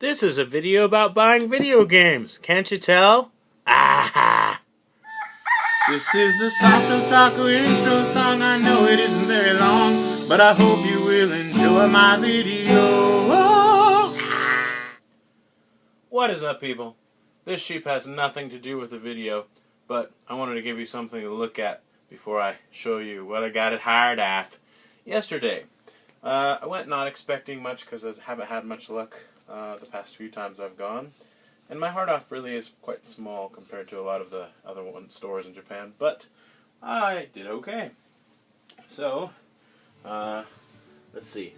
This is a video about buying video games. Can't you tell? Ah! This is the Softotaku intro song. I know it isn't very long, but I hope you will enjoy my video. What is up, people? This sheep has nothing to do with the video, but I wanted to give you something to look at before I show you what I got it hired at yesterday. I went not expecting much because I haven't had much luck the past few times I've gone. And my heart off really is quite small compared to a lot of the other stores in Japan, but I did okay. So, let's see.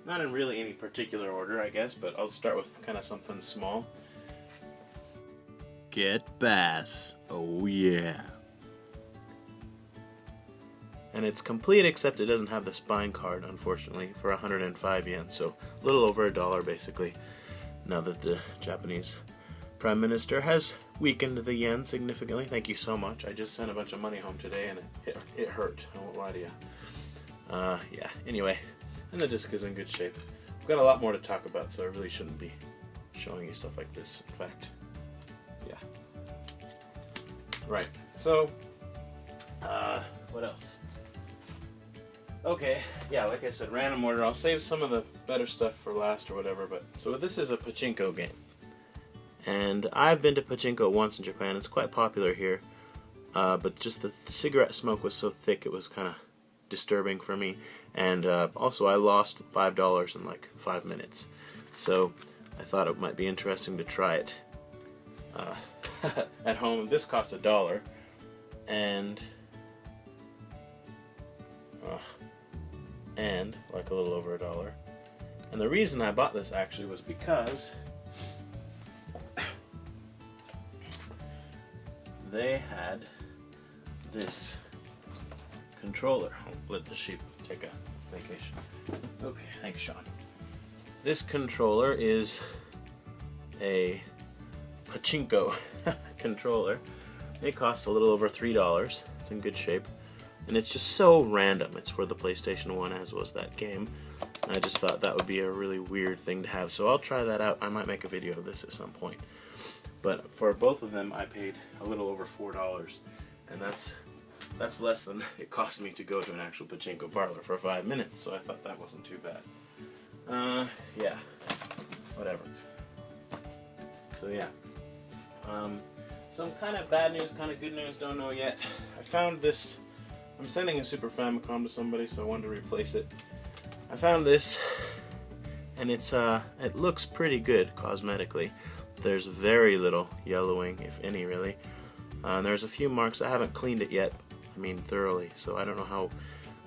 Not in really any particular order, I guess, but I'll start with kind of something small. Get Bass. Oh yeah. And it's complete except it doesn't have the spine card, unfortunately, for 105 yen, so a little over $1 basically, now that the Japanese Prime Minister has weakened the yen significantly. Thank you so much. I just sent a bunch of money home today and it hurt. I won't lie to you. Yeah, anyway, and the disc is in good shape. I've got a lot more to talk about, so I really shouldn't be showing you stuff like this. In fact, yeah. Right, so, what else? Okay, yeah, like I said, random order. I'll save some of the better stuff for last or whatever, but so this is a pachinko game. And I've been to pachinko once in Japan. It's quite popular here, but just the cigarette smoke was so thick it was kind of disturbing for me. And also I lost $5 in like 5 minutes. So I thought it might be interesting to try it at home. This cost $1, and like a little over $1. And the reason I bought this actually was because they had this controller. I'll let the sheep take a vacation. Okay, thanks, Sean. This controller is a pachinko controller. It costs a little over $3. It's in good shape. And it's just so random. It's for the PlayStation 1, as was that game. And I just thought that would be a really weird thing to have. So I'll try that out. I might make a video of this at some point. But for both of them, I paid a little over $4. And that's less than it cost me to go to an actual pachinko parlor for 5 minutes. So I thought that wasn't too bad. Yeah. Whatever. So yeah. Some kind of bad news, kind of good news, don't know yet. I found this. I'm sending a Super Famicom to somebody, so I wanted to replace it. I found this, and it looks pretty good cosmetically. There's very little yellowing, if any, really. And there's a few marks. I haven't cleaned it yet, thoroughly, so I don't know how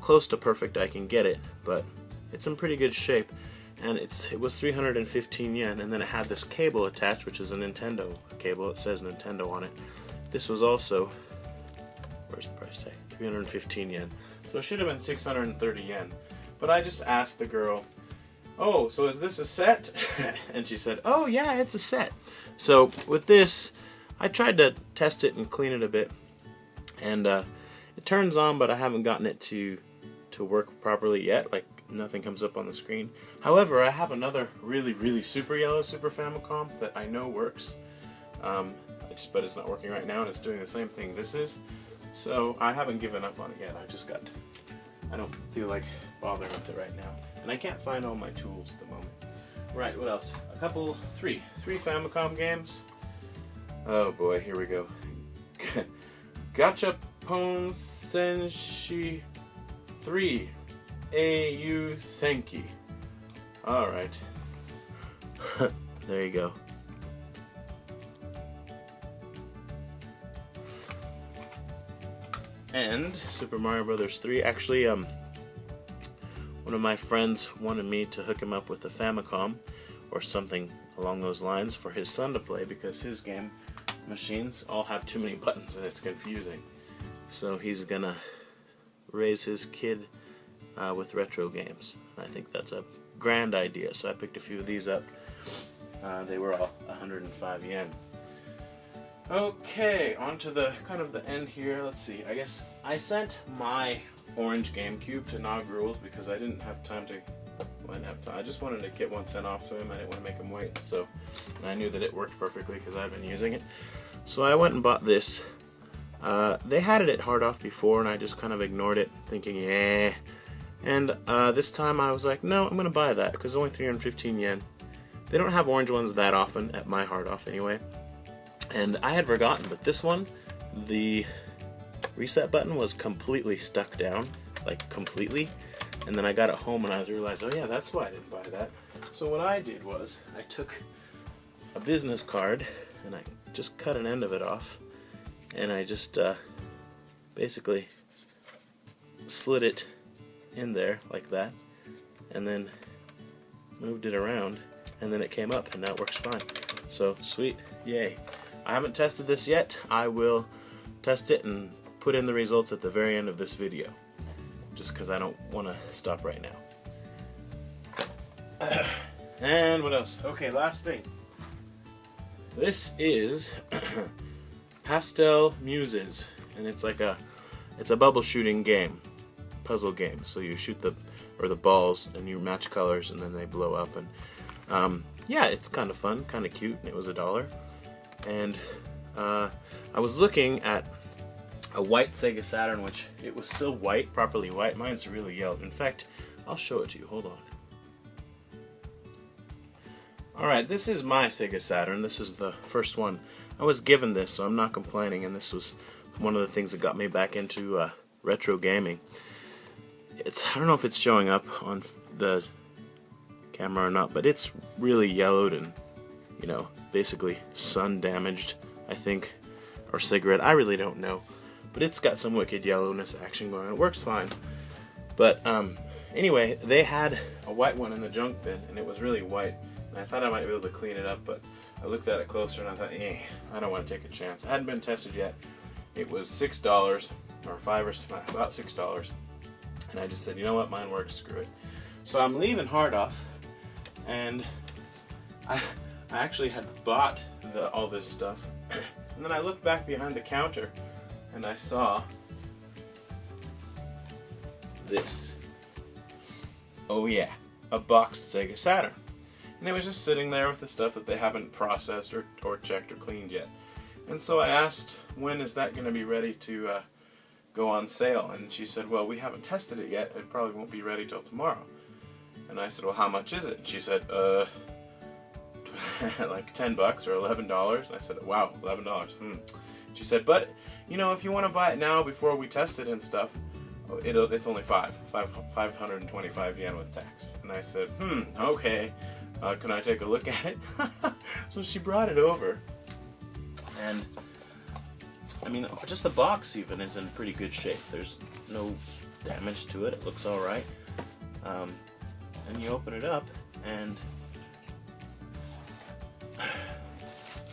close to perfect I can get it, but it's in pretty good shape. And it was 315 yen, and then it had this cable attached, which is a Nintendo cable. It says Nintendo on it. This was also, where's the price tag? 315 yen. So it should have been 630 yen. But I just asked the girl, oh, so is this a set? And she said, oh yeah, it's a set. So with this, I tried to test it and clean it a bit. And it turns on, but I haven't gotten it to work properly yet. Like, nothing comes up on the screen. However, I have another really, really super yellow Super Famicom that I know works. But it's not working right now, and it's doing the same thing this is. So I haven't given up on it yet. I don't feel like bothering with it right now. And I can't find all my tools at the moment. Right, what else? Three Famicom games. Oh boy, here we go. Gachapon Senshi 3 AU Senki. Alright. There you go. And Super Mario Bros. 3. Actually, one of my friends wanted me to hook him up with a Famicom or something along those lines for his son to play because his game machines all have too many buttons and it's confusing. So he's gonna raise his kid with retro games. I think that's a grand idea. So I picked a few of these up. They were all 105 yen. Okay, on to the kind of the end here. Let's see. I guess I sent my orange GameCube to Nog Rules because I didn't have time to might have time. I just wanted to get 1 cent off to him. I didn't want to make him wait. So I knew that it worked perfectly because I've been using it. So I went and bought this. They had it at hard off before, and I just kind of ignored it, thinking, yeah. And this time I was like, no, I'm going to buy that because it's only 315 yen. They don't have orange ones that often at my hard off anyway. And I had forgotten, but this one, the reset button was completely stuck down, like completely. And then I got it home and I realized, oh yeah, that's why I didn't buy that. So what I did was I took a business card and I just cut an end of it off, and I just basically slid it in there like that, and then moved it around, and then it came up, and that works fine. So sweet, yay. I haven't tested this yet. I will test it and put in the results at the very end of this video, just because I don't want to stop right now. And what else? Okay, last thing. This is Pastel Muses, and it's like it's a bubble shooting game, puzzle game. So you shoot the balls and you match colors, and then they blow up. And yeah, it's kind of fun, kind of cute, and it was $1. And I was looking at a white Sega Saturn, which it was still white, properly white. Mine's really yellow. In fact, I'll show it to you. Hold on. Alright, this is my Sega Saturn. This is the first one. I was given this, so I'm not complaining, and this was one of the things that got me back into retro gaming. I don't know if it's showing up on the camera or not, but it's really yellowed and, you know, basically sun damaged, I think, or cigarette. I really don't know, but it's got some wicked yellowness action going on. It works fine. But anyway, they had a white one in the junk bin, and it was really white. And I thought I might be able to clean it up, but I looked at it closer and I thought, I don't want to take a chance. It hadn't been tested yet. It was $6 or about $6, and I just said, you know what, mine works, screw it. So I'm leaving hard off, and I actually had bought all this stuff, and then I looked back behind the counter, and I saw this. Oh yeah, a boxed Sega Saturn. And it was just sitting there with the stuff that they haven't processed or checked or cleaned yet. And so I asked, when is that going to be ready to go on sale? And she said, well, we haven't tested it yet. It probably won't be ready till tomorrow. And I said, well, how much is it? And she said, like $10 or $11. And I said, wow, $11. She said, but, you know, if you want to buy it now before we test it and stuff, it's only 525 yen with tax. And I said, okay. Can I take a look at it? So she brought it over, and I mean, just the box even is in pretty good shape. There's no damage to it. It looks all right. And you open it up, and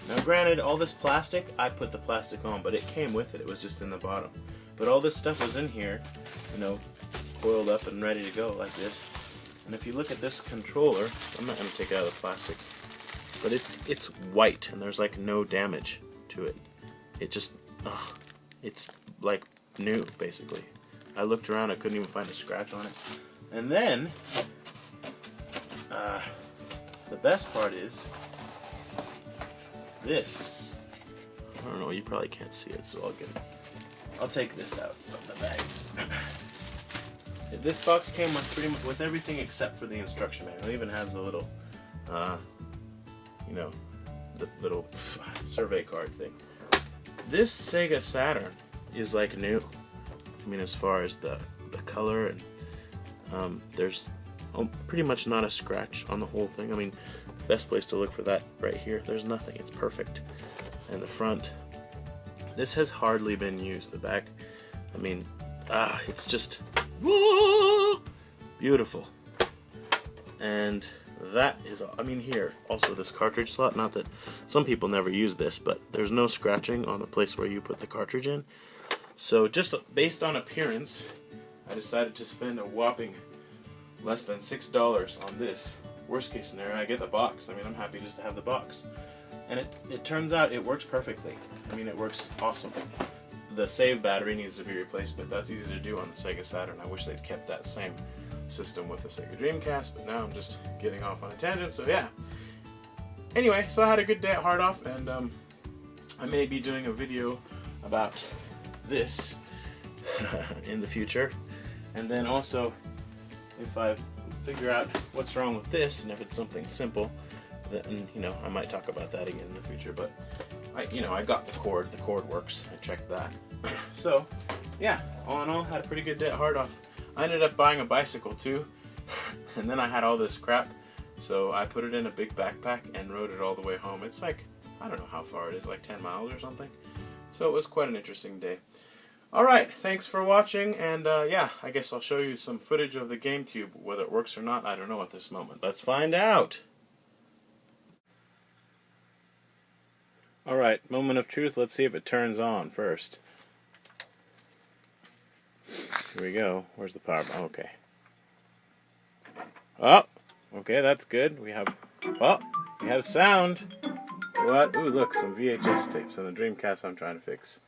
now granted, all this plastic, I put the plastic on, but it came with it. It was just in the bottom. But all this stuff was in here, you know, coiled up and ready to go like this. And if you look at this controller, I'm not going to take it out of the plastic, but it's white and there's like no damage to it. It just, it's like new basically. I looked around, I couldn't even find a scratch on it. And then, the best part is this. I don't know, you probably can't see it, so I'll take this out of the bag. This box came with pretty much with everything except for the instruction manual. It even has the little, you know, the little survey card thing. This Sega Saturn is like new. I mean, as far as the color, and there's pretty much not a scratch on the whole thing. I mean, best place to look for that right here. There's nothing. It's perfect. And the front, this has hardly been used. The back, I mean, it's just. Whoa! Beautiful. And that is, I mean, here also this cartridge slot, not that some people never use this, but there's no scratching on the place where you put the cartridge in. So just based on appearance, I decided to spend a whopping less than $6 on this. Worst case scenario, I get the box. I mean, I'm happy just to have the box. And it turns out it works perfectly. I mean, it works awesome. The save battery needs to be replaced, but that's easy to do on the Sega Saturn. I wish they'd kept that same system with the Sega Dreamcast, but now I'm just getting off on a tangent, so yeah. Anyway, so I had a good day at Hard Off, and I may be doing a video about this in the future, and then also if I figure out what's wrong with this and if it's something simple, then I might talk about that again in the future. But I got the cord works, I checked that. So yeah, all in all, had a pretty good day at Hard Off. I ended up buying a bicycle too, and then I had all this crap, so I put it in a big backpack and rode it all the way home. It's like, I don't know how far it is, like 10 miles or something. So it was quite an interesting day. Alright, thanks for watching, and yeah, I guess I'll show you some footage of the GameCube. Whether it works or not, I don't know at this moment. Let's find out! Alright, moment of truth. Let's see if it turns on first. Here we go. Where's the power? Oh, okay. Oh! Okay, that's good. We have sound! What? Ooh, look, some VHS tapes on the Dreamcast I'm trying to fix.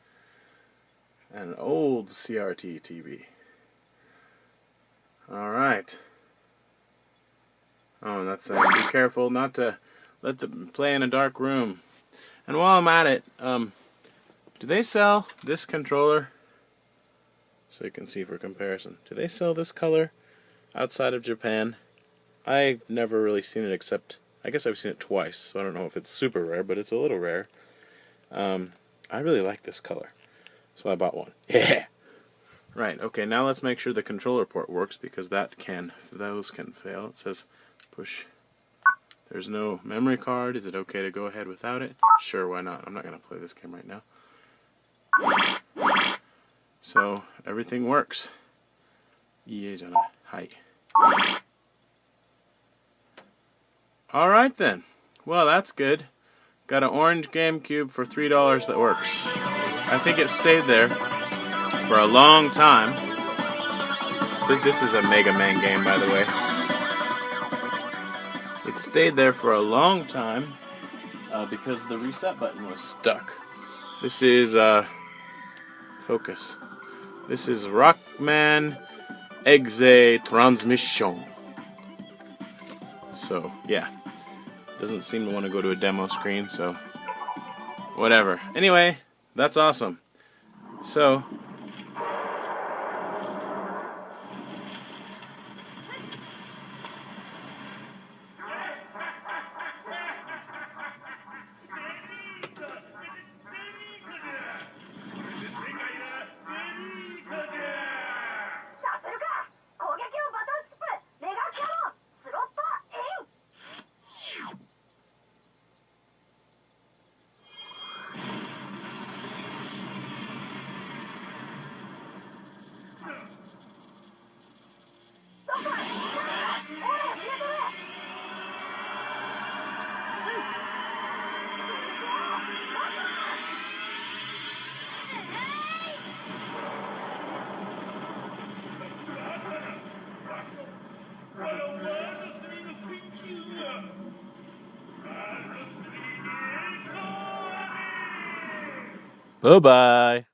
And an old CRT TV. Alright. Oh, and that's saying be careful not to let them play in a dark room. And while I'm at it, do they sell this controller? So you can see for comparison. Do they sell this color outside of Japan? I've never really seen it, except I guess I've seen it twice, so I don't know if it's super rare, but it's a little rare. I really like this color, so I bought one. Yeah! Right, okay, now let's make sure the controller port works, because those can fail. It says push. There's no memory card. Is it okay to go ahead without it? Sure, why not? I'm not going to play this game right now. So, everything works. Hi. Alright then. Well, that's good. Got an orange GameCube for $3 that works. I think it stayed there for a long time. This is a Mega Man game, by the way. It stayed there for a long time because the reset button was stuck. This is, focus. This is Rockman Exe Transmission. So, yeah. Doesn't seem to want to go to a demo screen, so whatever. Anyway, that's awesome. So, bye-bye.